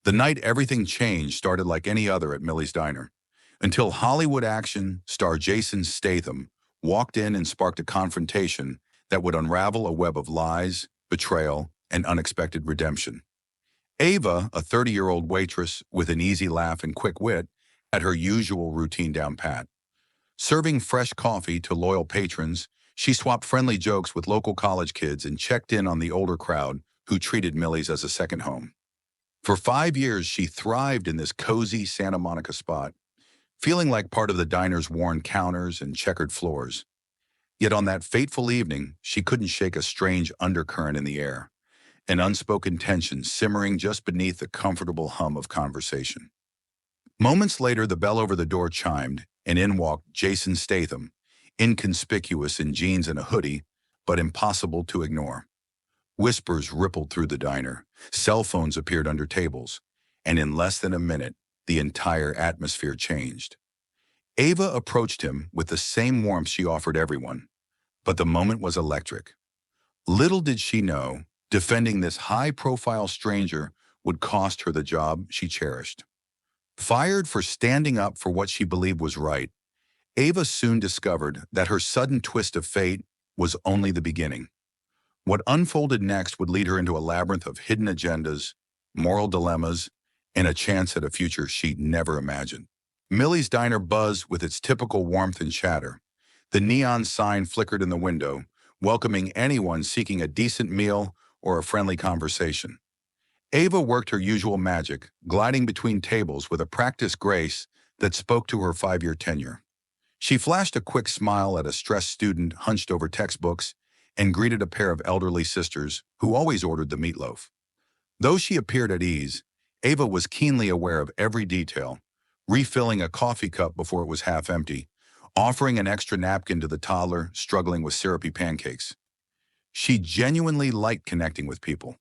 The night everything changed started like any other at Millie's Diner, until Hollywood action star Jason Statham walked in and sparked a confrontation that would unravel a web of lies, betrayal, and unexpected redemption. Ava, a 30-year-old waitress with an easy laugh and quick wit, had her usual routine down pat. Serving fresh coffee to loyal patrons, she swapped friendly jokes with local college kids and checked in on the older crowd who treated Millie's as a second home. For 5 years, she thrived in this cozy Santa Monica spot, feeling like part of the diner's worn counters and checkered floors. Yet on that fateful evening, she couldn't shake a strange undercurrent in the air, an unspoken tension simmering just beneath the comfortable hum of conversation. Moments later, the bell over the door chimed, and in walked Jason Statham, inconspicuous in jeans and a hoodie, but impossible to ignore. Whispers rippled through the diner, cell phones appeared under tables, and in less than a minute, the entire atmosphere changed. Ava approached him with the same warmth she offered everyone, but the moment was electric. Little did she know, defending this high-profile stranger would cost her the job she cherished. Fired for standing up for what she believed was right, Ava soon discovered that her sudden twist of fate was only the beginning. What unfolded next would lead her into a labyrinth of hidden agendas, moral dilemmas, and a chance at a future she'd never imagined. Millie's Diner buzzed with its typical warmth and chatter. The neon sign flickered in the window, welcoming anyone seeking a decent meal or a friendly conversation. Ava worked her usual magic, gliding between tables with a practiced grace that spoke to her 5-year tenure. She flashed a quick smile at a stressed student hunched over textbooks and greeted a pair of elderly sisters who always ordered the meatloaf. Though she appeared at ease, Ava was keenly aware of every detail, refilling a coffee cup before it was half empty, offering an extra napkin to the toddler struggling with syrupy pancakes. She genuinely liked connecting with people.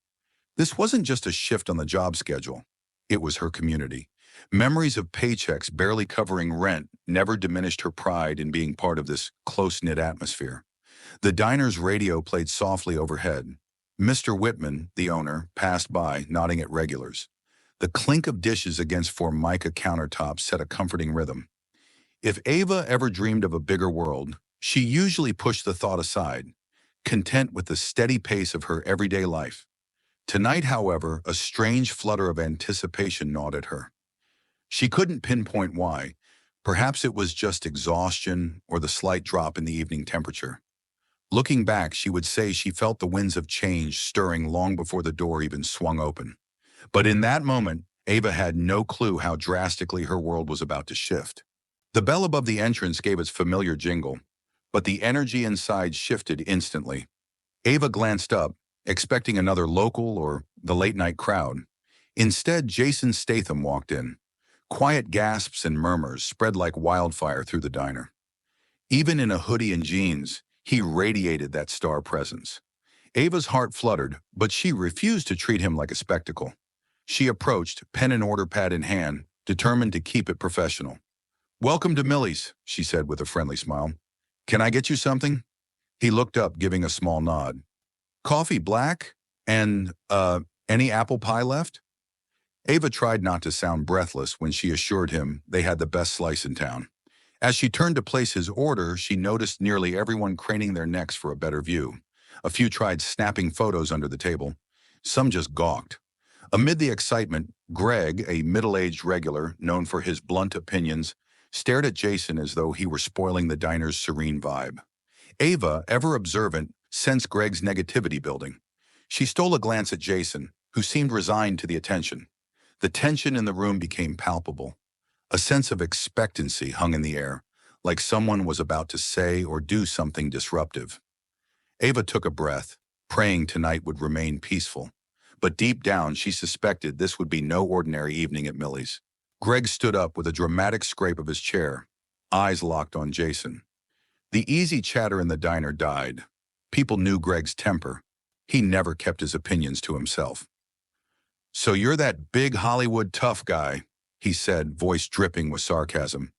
This wasn't just a shift on the job schedule. It was her community. Memories of paychecks barely covering rent never diminished her pride in being part of this close-knit atmosphere. The diner's radio played softly overhead. Mr. Whitman, the owner, passed by, nodding at regulars. The clink of dishes against Formica countertops set a comforting rhythm. If Ava ever dreamed of a bigger world, she usually pushed the thought aside, content with the steady pace of her everyday life. Tonight, however, a strange flutter of anticipation gnawed at her. She couldn't pinpoint why. Perhaps it was just exhaustion or the slight drop in the evening temperature. Looking back, she would say she felt the winds of change stirring long before the door even swung open. But in that moment, Ava had no clue how drastically her world was about to shift. The bell above the entrance gave its familiar jingle, but the energy inside shifted instantly. Ava glanced up, expecting another local or the late-night crowd. Instead, Jason Statham walked in. Quiet gasps and murmurs spread like wildfire through the diner. Even in a hoodie and jeans, he radiated that star presence. Ava's heart fluttered, but she refused to treat him like a spectacle. She approached, pen and order pad in hand, determined to keep it professional. "Welcome to Millie's," she said with a friendly smile. "Can I get you something?" He looked up, giving a small nod. "Coffee black? And, any apple pie left?" Ava tried not to sound breathless when she assured him they had the best slice in town. As she turned to place his order, she noticed nearly everyone craning their necks for a better view. A few tried snapping photos under the table. Some just gawked. Amid the excitement, Greg, a middle-aged regular known for his blunt opinions, stared at Jason as though he were spoiling the diner's serene vibe. Ava, ever observant, sensed Greg's negativity building. She stole a glance at Jason, who seemed resigned to the attention. The tension in the room became palpable. A sense of expectancy hung in the air, like someone was about to say or do something disruptive. Ava took a breath, praying tonight would remain peaceful. But deep down, she suspected this would be no ordinary evening at Millie's. Greg stood up with a dramatic scrape of his chair, eyes locked on Jason. The easy chatter in the diner died. People knew Greg's temper. He never kept his opinions to himself. "So you're that big Hollywood tough guy," he said, voice dripping with sarcasm.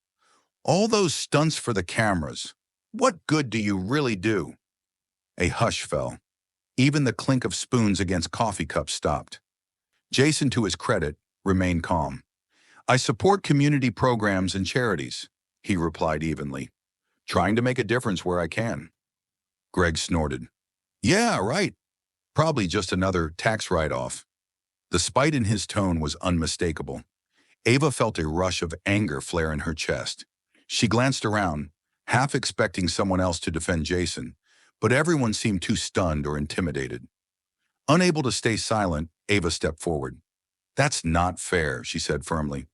"All those stunts for the cameras. What good do you really do?" A hush fell. Even the clink of spoons against coffee cups stopped. Jason, to his credit, remain calm. I support community programs and charities, he replied evenly, trying to make a difference where I can. Greg snorted. Yeah, right. Probably just another tax write-off. The spite in his tone was unmistakable. Ava felt a rush of anger flare in her chest. She glanced around, half expecting someone else to defend Jason, but everyone seemed too stunned or intimidated. Unable to stay silent, Ava stepped forward. That's not fair, she said firmly.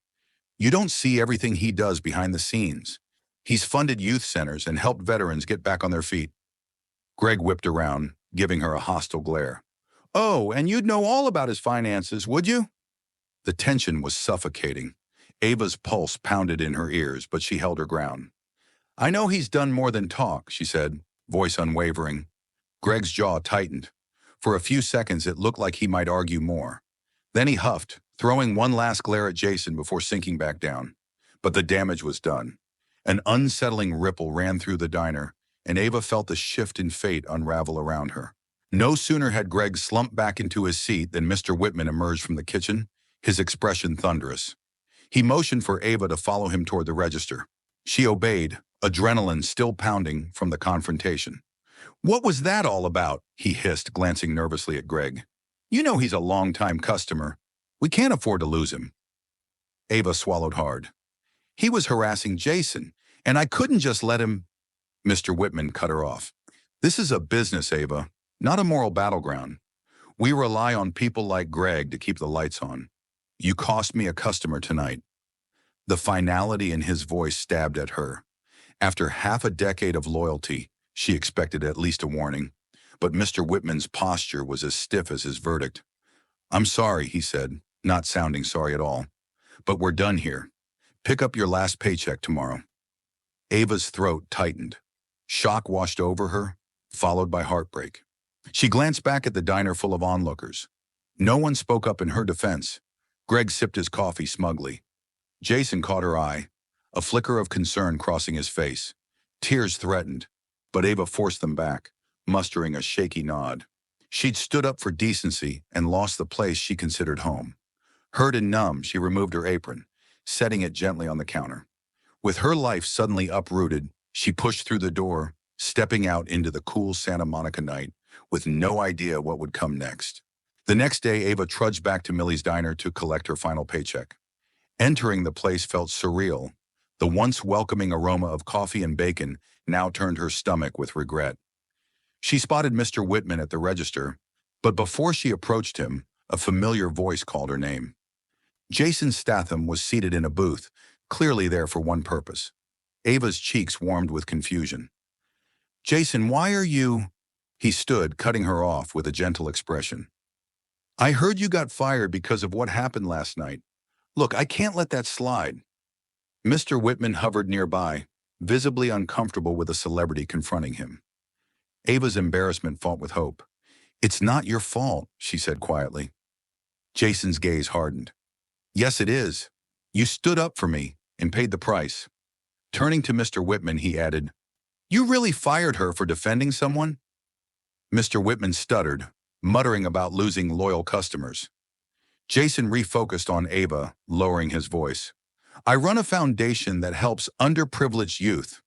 You don't see everything he does behind the scenes. He's funded youth centers and helped veterans get back on their feet. Greg whipped around, giving her a hostile glare. Oh, and you'd know all about his finances, would you? The tension was suffocating. Ava's pulse pounded in her ears, but she held her ground. I know he's done more than talk, she said, voice unwavering. Greg's jaw tightened. For a few seconds, it looked like he might argue more. Then he huffed, throwing one last glare at Jason before sinking back down. But the damage was done. An unsettling ripple ran through the diner, and Ava felt the shift in fate unravel around her. No sooner had Greg slumped back into his seat than Mr. Whitman emerged from the kitchen, his expression thunderous. He motioned for Ava to follow him toward the register. She obeyed, adrenaline still pounding from the confrontation. What was that all about? He hissed, glancing nervously at Greg. You know he's a long-time customer. We can't afford to lose him. Ava swallowed hard. He was harassing Jason, and I couldn't just let him. Mr. Whitman cut her off. This is a business, Ava, not a moral battleground. We rely on people like Greg to keep the lights on. You cost me a customer tonight. The finality in his voice stabbed at her. After half a decade of loyalty, she expected at least a warning. But Mr. Whitman's posture was as stiff as his verdict. I'm sorry, he said, not sounding sorry at all. But we're done here. Pick up your last paycheck tomorrow. Ava's throat tightened. Shock washed over her, followed by heartbreak. She glanced back at the diner full of onlookers. No one spoke up in her defense. Greg sipped his coffee smugly. Jason caught her eye, a flicker of concern crossing his face. Tears threatened, but Ava forced them back, mustering a shaky nod. She'd stood up for decency and lost the place she considered home. Hurt and numb, she removed her apron, setting it gently on the counter. With her life suddenly uprooted, she pushed through the door, stepping out into the cool Santa Monica night, with no idea what would come next. The next day, Ava trudged back to Millie's diner to collect her final paycheck. Entering the place felt surreal. The once welcoming aroma of coffee and bacon now turned her stomach with regret. She spotted Mr. Whitman at the register, but before she approached him, a familiar voice called her name. Jason Statham was seated in a booth, clearly there for one purpose. Ava's cheeks warmed with confusion. Jason, why are you? He stood, cutting her off with a gentle expression. I heard you got fired because of what happened last night. Look, I can't let that slide. Mr. Whitman hovered nearby, visibly uncomfortable with a celebrity confronting him. Ava's embarrassment fought with hope. It's not your fault, she said quietly. Jason's gaze hardened. Yes, it is. You stood up for me and paid the price. Turning to Mr. Whitman, he added, You really fired her for defending someone? Mr. Whitman stuttered, muttering about losing loyal customers. Jason refocused on Ava, lowering his voice. I run a foundation that helps underprivileged youth.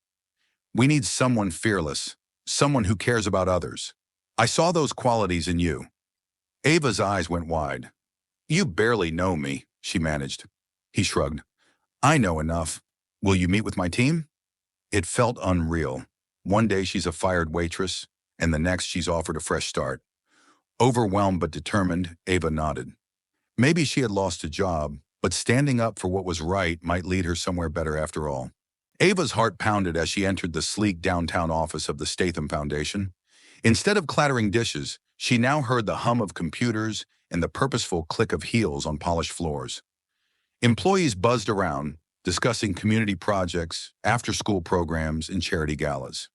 We need someone fearless, someone who cares about others. I saw those qualities in you. Ava's eyes went wide. You barely know me, she managed. He shrugged. I know enough. Will you meet with my team? It felt unreal. One day she's a fired waitress, and the next she's offered a fresh start. Overwhelmed but determined, Ava nodded. Maybe she had lost a job, but standing up for what was right might lead her somewhere better after all. Ava's heart pounded as she entered the sleek downtown office of the Statham Foundation. Instead of clattering dishes, she now heard the hum of computers and the purposeful click of heels on polished floors. Employees buzzed around, discussing community projects, after-school programs, and charity galas.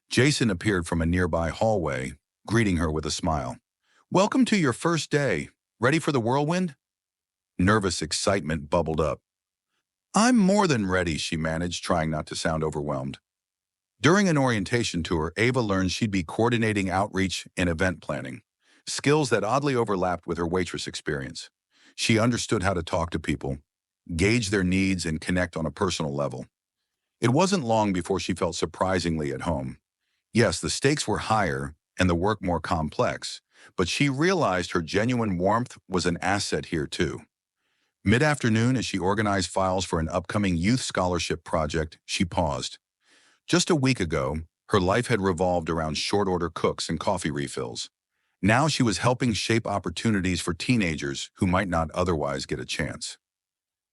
Jason appeared from a nearby hallway, greeting her with a smile. Welcome to your first day. Ready for the whirlwind? Nervous excitement bubbled up. I'm more than ready, she managed, trying not to sound overwhelmed. During an orientation tour, Ava learned she'd be coordinating outreach and event planning, skills that oddly overlapped with her waitress experience. She understood how to talk to people, gauge their needs, and connect on a personal level. It wasn't long before she felt surprisingly at home. Yes, the stakes were higher and the work more complex, but she realized her genuine warmth was an asset here too. Mid-afternoon, as she organized files for an upcoming youth scholarship project, she paused. Just a week ago, her life had revolved around short-order cooks and coffee refills. Now she was helping shape opportunities for teenagers who might not otherwise get a chance.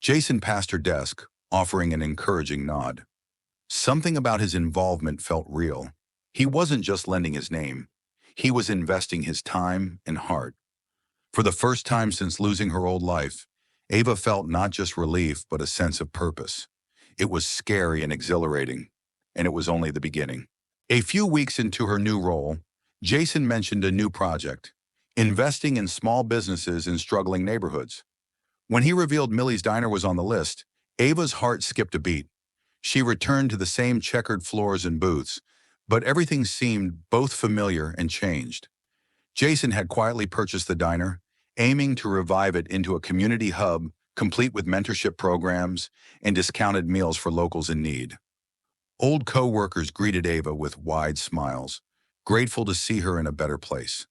Jason passed her desk, offering an encouraging nod. Something about his involvement felt real. He wasn't just lending his name. He was investing his time and heart. For the first time since losing her old life, Ava felt not just relief, but a sense of purpose. It was scary and exhilarating, and it was only the beginning. A few weeks into her new role, Jason mentioned a new project, investing in small businesses in struggling neighborhoods. When he revealed Millie's Diner was on the list, Ava's heart skipped a beat. She returned to the same checkered floors and booths, but everything seemed both familiar and changed. Jason had quietly purchased the diner, aiming to revive it into a community hub complete with mentorship programs and discounted meals for locals in need. Old co-workers greeted Ava with wide smiles, grateful to see her in a better place.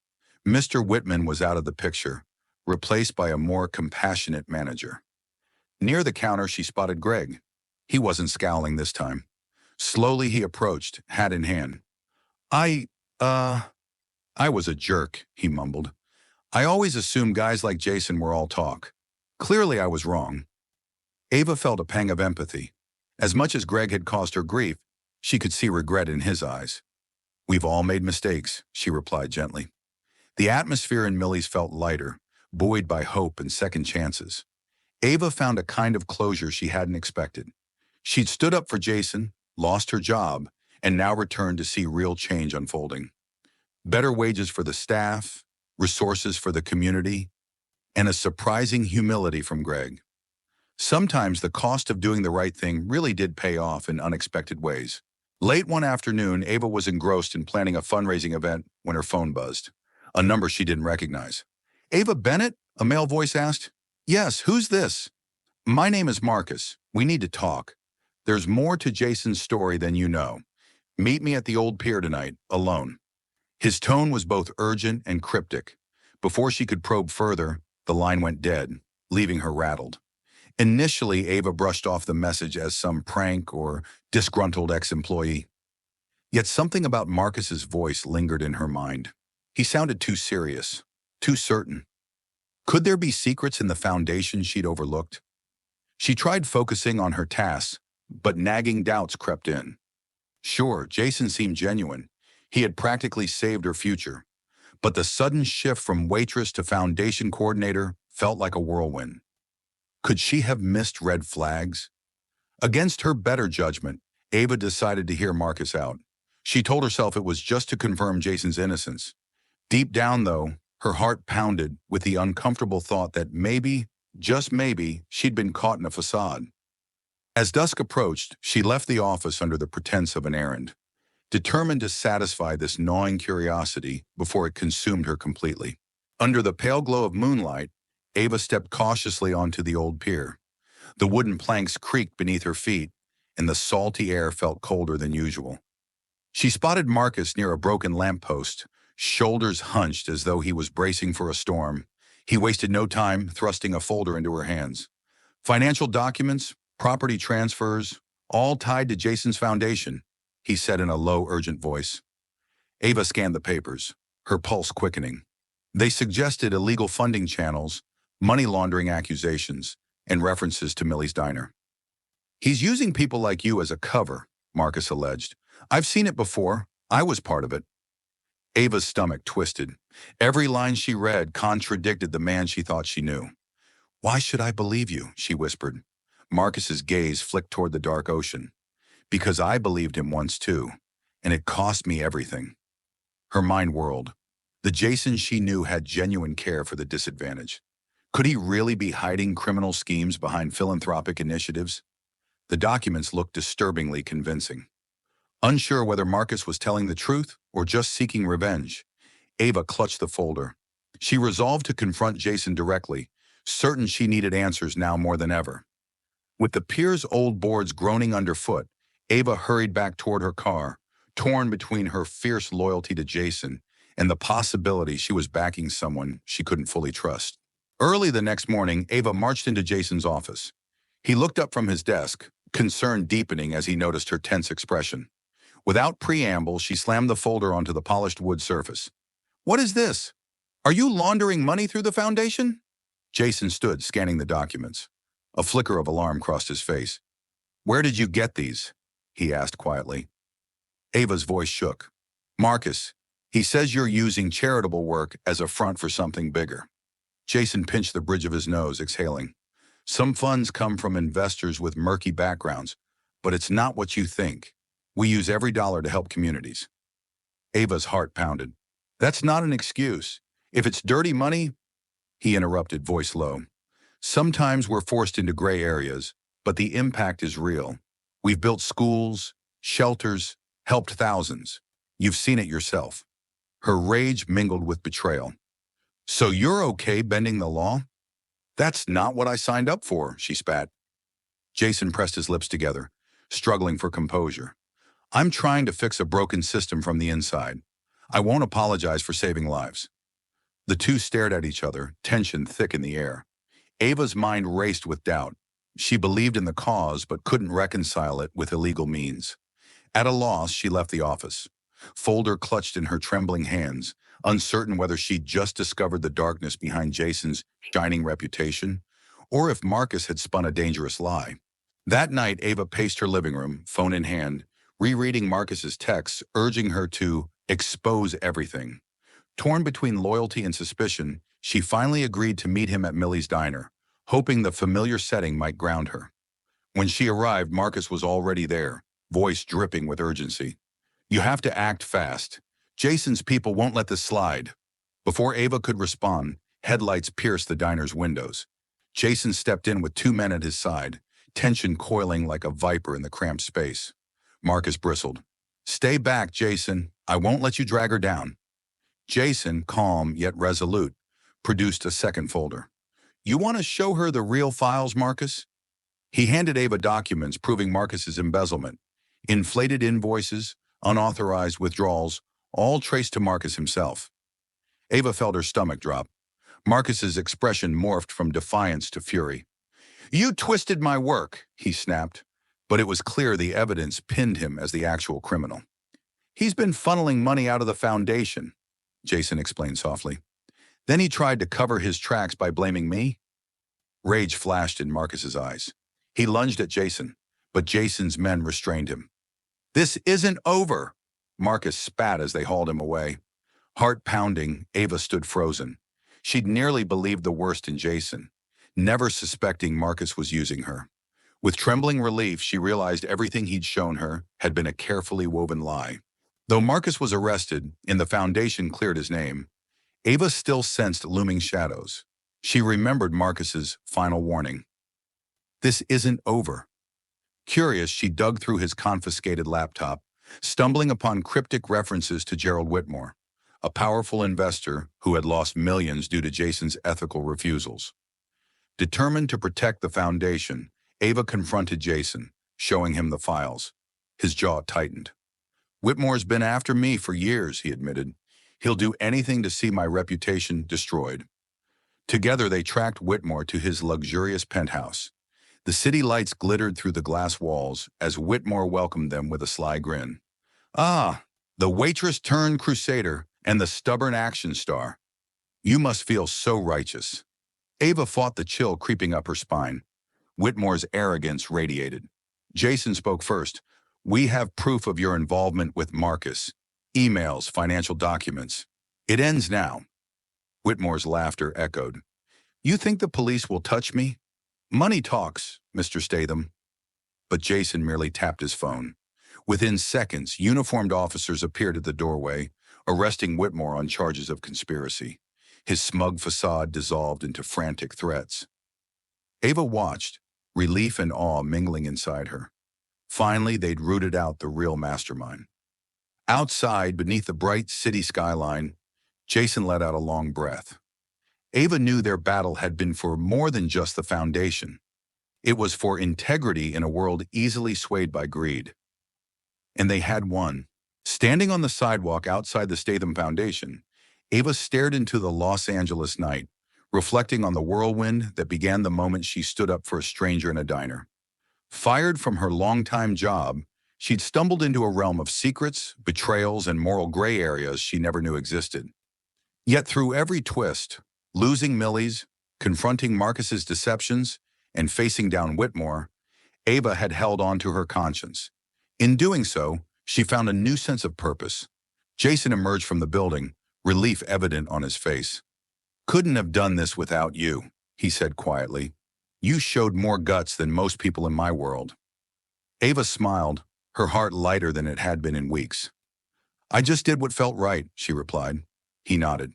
Mr. Whitman was out of the picture, replaced by a more compassionate manager. Near the counter, she spotted Greg. He wasn't scowling this time. Slowly he approached, hat in hand. I, uh, I was a jerk, he mumbled. I always assumed guys like Jason were all talk. Clearly I was wrong. Ava felt a pang of empathy. As much as Greg had caused her grief, she could see regret in his eyes. We've all made mistakes, she replied gently. The atmosphere in Millie's felt lighter, buoyed by hope and second chances. Ava found a kind of closure she hadn't expected. She'd stood up for Jason, lost her job, and now returned to see real change unfolding. Better wages for the staff, resources for the community, and a surprising humility from Greg. Sometimes the cost of doing the right thing really did pay off in unexpected ways. Late one afternoon, Ava was engrossed in planning a fundraising event when her phone buzzed, a number she didn't recognize. Ava Bennett? A male voice asked. Yes, who's this? My name is Marcus. We need to talk. There's more to Jason's story than you know. Meet me at the old pier tonight, alone. His tone was both urgent and cryptic. Before she could probe further, the line went dead, leaving her rattled. Initially, Ava brushed off the message as some prank or disgruntled ex-employee. Yet something about Marcus's voice lingered in her mind. He sounded too serious, too certain. Could there be secrets in the foundation she'd overlooked? She tried focusing on her tasks, but nagging doubts crept in. Sure, Jason seemed genuine. He had practically saved her future. But the sudden shift from waitress to foundation coordinator felt like a whirlwind. Could she have missed red flags? Against her better judgment, Ava decided to hear Marcus out. She told herself it was just to confirm Jason's innocence. Deep down, though, her heart pounded with the uncomfortable thought that maybe, just maybe, she'd been caught in a facade. As dusk approached, she left the office under the pretense of an errand, determined to satisfy this gnawing curiosity before it consumed her completely. Under the pale glow of moonlight, Ava stepped cautiously onto the old pier. The wooden planks creaked beneath her feet, and the salty air felt colder than usual. She spotted Marcus near a broken lamppost, shoulders hunched as though he was bracing for a storm. He wasted no time thrusting a folder into her hands. Financial documents, property transfers, all tied to Jason's foundation, he said in a low, urgent voice. Ava scanned the papers, her pulse quickening. They suggested illegal funding channels, money laundering accusations, and references to Millie's Diner. He's using people like you as a cover, Marcus alleged. I've seen it before. I was part of it. Ava's stomach twisted. Every line she read contradicted the man she thought she knew. Why should I believe you? She whispered. Marcus's gaze flicked toward the dark ocean. Because I believed him once too, and it cost me everything. Her mind whirled. The Jason she knew had genuine care for the disadvantaged. Could he really be hiding criminal schemes behind philanthropic initiatives? The documents looked disturbingly convincing. Unsure whether Marcus was telling the truth or just seeking revenge, Ava clutched the folder. She resolved to confront Jason directly, certain she needed answers now more than ever. With the pier's old boards groaning underfoot, Ava hurried back toward her car, torn between her fierce loyalty to Jason and the possibility she was backing someone she couldn't fully trust. Early the next morning, Ava marched into Jason's office. He looked up from his desk, concern deepening as he noticed her tense expression. Without preamble, she slammed the folder onto the polished wood surface. "What is this? Are you laundering money through the foundation?" Jason stood, scanning the documents. A flicker of alarm crossed his face. "Where did you get these?" he asked quietly. Ava's voice shook. "Marcus, he says you're using charitable work as a front for something bigger." Jason pinched the bridge of his nose, exhaling. "Some funds come from investors with murky backgrounds, but it's not what you think. We use every dollar to help communities." Ava's heart pounded. "That's not an excuse. If it's dirty money," he interrupted, voice low. "Sometimes we're forced into gray areas, but the impact is real. We've built schools, shelters, helped thousands. You've seen it yourself." Her rage mingled with betrayal. "So you're okay bending the law?" "That's not what I signed up for," she spat. Jason pressed his lips together, struggling for composure. "I'm trying to fix a broken system from the inside. I won't apologize for saving lives." The two stared at each other, tension thick in the air. Ava's mind raced with doubt. She believed in the cause but couldn't reconcile it with illegal means. At a loss, she left the office, folder clutched in her trembling hands, uncertain whether she'd just discovered the darkness behind Jason's shining reputation, or if Marcus had spun a dangerous lie. That night, Ava paced her living room, phone in hand, rereading Marcus's texts, urging her to expose everything. Torn between loyalty and suspicion, she finally agreed to meet him at Millie's diner, hoping the familiar setting might ground her. When she arrived, Marcus was already there, voice dripping with urgency. "You have to act fast. Jason's people won't let this slide." Before Ava could respond, headlights pierced the diner's windows. Jason stepped in with two men at his side, tension coiling like a viper in the cramped space. Marcus bristled. "Stay back, Jason. I won't let you drag her down." Jason, calm yet resolute, produced a second folder. "You want to show her the real files, Marcus?" He handed Ava documents proving Marcus's embezzlement. Inflated invoices, unauthorized withdrawals, all traced to Marcus himself. Ava felt her stomach drop. Marcus's expression morphed from defiance to fury. "You twisted my work," he snapped, but it was clear the evidence pinned him as the actual criminal. "He's been funneling money out of the foundation," Jason explained softly. "Then he tried to cover his tracks by blaming me." Rage flashed in Marcus's eyes. He lunged at Jason, but Jason's men restrained him. "This isn't over," Marcus spat as they hauled him away. Heart pounding, Ava stood frozen. She'd nearly believed the worst in Jason, never suspecting Marcus was using her. With trembling relief, she realized everything he'd shown her had been a carefully woven lie. Though Marcus was arrested and the foundation cleared his name, Ava still sensed looming shadows. She remembered Marcus's final warning. "This isn't over." Curious, she dug through his confiscated laptop, stumbling upon cryptic references to Gerald Whitmore, a powerful investor who had lost millions due to Jason's ethical refusals. Determined to protect the foundation, Ava confronted Jason, showing him the files. His jaw tightened. "Whitmore's been after me for years," he admitted. "He'll do anything to see my reputation destroyed." Together, they tracked Whitmore to his luxurious penthouse. The city lights glittered through the glass walls as Whitmore welcomed them with a sly grin. "Ah, the waitress turned crusader and the stubborn action star. You must feel so righteous." Ava fought the chill creeping up her spine. Whitmore's arrogance radiated. Jason spoke first. "We have proof of your involvement with Marcus. Emails, financial documents. It ends now." Whitmore's laughter echoed. "You think the police will touch me? Money talks, Mr. Statham." But Jason merely tapped his phone. Within seconds, uniformed officers appeared at the doorway, arresting Whitmore on charges of conspiracy. His smug facade dissolved into frantic threats. Ava watched, relief and awe mingling inside her. Finally, they'd rooted out the real mastermind. Outside, beneath the bright city skyline, Jason let out a long breath. Ava knew their battle had been for more than just the foundation. It was for integrity in a world easily swayed by greed. And they had won. Standing on the sidewalk outside the Statham Foundation, Ava stared into the Los Angeles night, reflecting on the whirlwind that began the moment she stood up for a stranger in a diner. Fired from her longtime job, she'd stumbled into a realm of secrets, betrayals, and moral gray areas she never knew existed. Yet through every twist, losing Millie's, confronting Marcus's deceptions, and facing down Whitmore, Ava had held on to her conscience. In doing so, she found a new sense of purpose. Jason emerged from the building, relief evident on his face. "Couldn't have done this without you," he said quietly. "You showed more guts than most people in my world." Ava smiled, her heart lighter than it had been in weeks. "I just did what felt right," she replied. He nodded.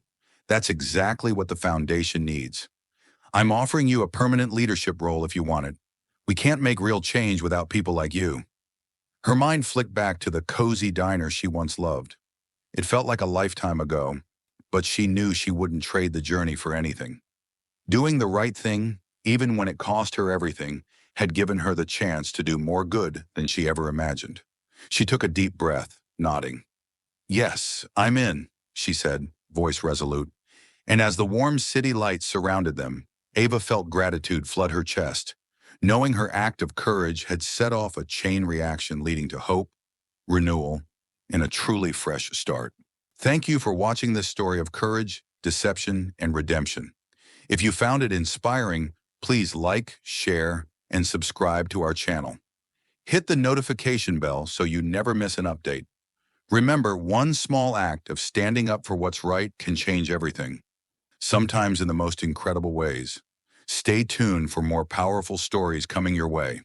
"That's exactly what the foundation needs. I'm offering you a permanent leadership role if you want it. We can't make real change without people like you." Her mind flicked back to the cozy diner she once loved. It felt like a lifetime ago, but she knew she wouldn't trade the journey for anything. Doing the right thing, even when it cost her everything, had given her the chance to do more good than she ever imagined. She took a deep breath, nodding. "Yes, I'm in," she said, voice resolute. And as the warm city lights surrounded them, Ava felt gratitude flood her chest, knowing her act of courage had set off a chain reaction leading to hope, renewal, and a truly fresh start. Thank you for watching this story of courage, deception, and redemption. If you found it inspiring, please like, share, and subscribe to our channel. Hit the notification bell so you never miss an update. Remember, one small act of standing up for what's right can change everything, sometimes in the most incredible ways. Stay tuned for more powerful stories coming your way.